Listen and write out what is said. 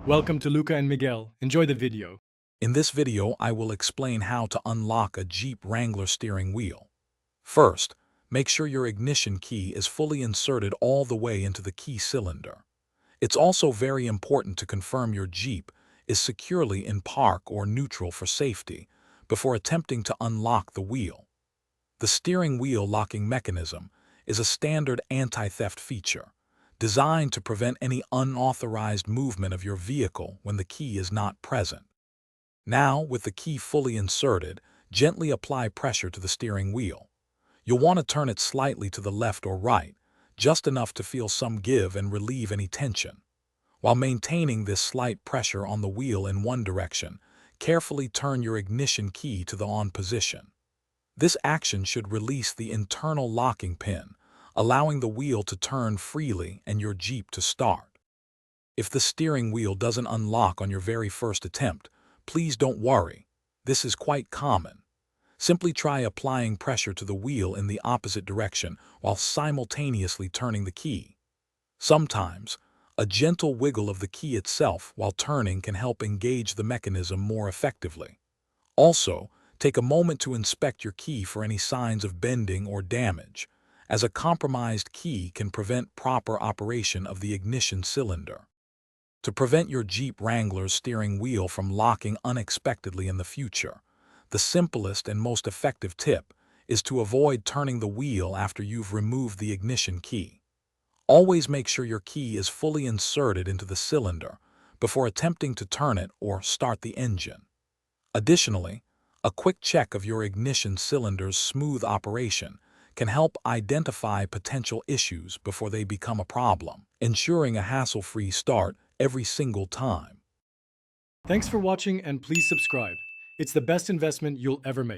Welcome to Luca and Miguel. Enjoy the video. In this video, I will explain how to unlock a Jeep Wrangler steering wheel. First, make sure your ignition key is fully inserted all the way into the key cylinder. It's also very important to confirm your Jeep is securely in park or neutral for safety before attempting to unlock the wheel. The steering wheel locking mechanism is a standard anti-theft feature, designed to prevent any unauthorized movement of your vehicle when the key is not present. Now, with the key fully inserted, gently apply pressure to the steering wheel. You'll want to turn it slightly to the left or right, just enough to feel some give and relieve any tension. While maintaining this slight pressure on the wheel in one direction, carefully turn your ignition key to the on position. This action should release the internal locking pin, allowing the wheel to turn freely and your Jeep to start. If the steering wheel doesn't unlock on your very first attempt, please don't worry. This is quite common. Simply try applying pressure to the wheel in the opposite direction while simultaneously turning the key. Sometimes, a gentle wiggle of the key itself while turning can help engage the mechanism more effectively. Also, take a moment to inspect your key for any signs of bending or damage, as a compromised key can prevent proper operation of the ignition cylinder. To prevent your Jeep Wrangler's steering wheel from locking unexpectedly in the future, the simplest and most effective tip is to avoid turning the wheel after you've removed the ignition key. Always make sure your key is fully inserted into the cylinder before attempting to turn it or start the engine. Additionally, a quick check of your ignition cylinder's smooth operation can help identify potential issues before they become a problem, ensuring a hassle-free start every single time. Thanks for watching and please subscribe. It's the best investment you'll ever make.